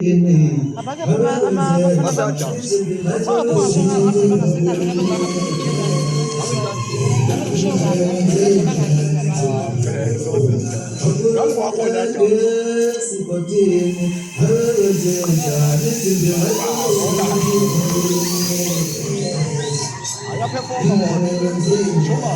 Kumbaga basta Massager. mga sikat na mga show ba Okay, so kamu ako na siya. Ayaw perform mo. Show ba?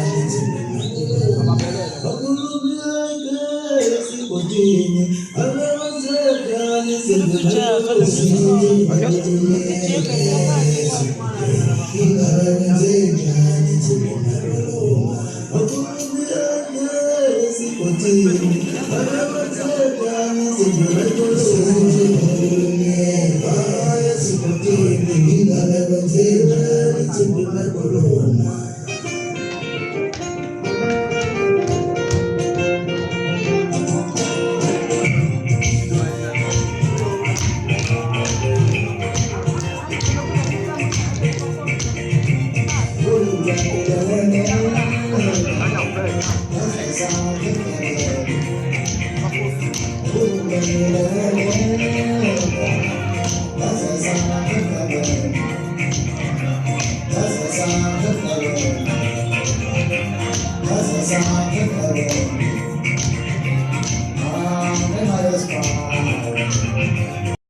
That's a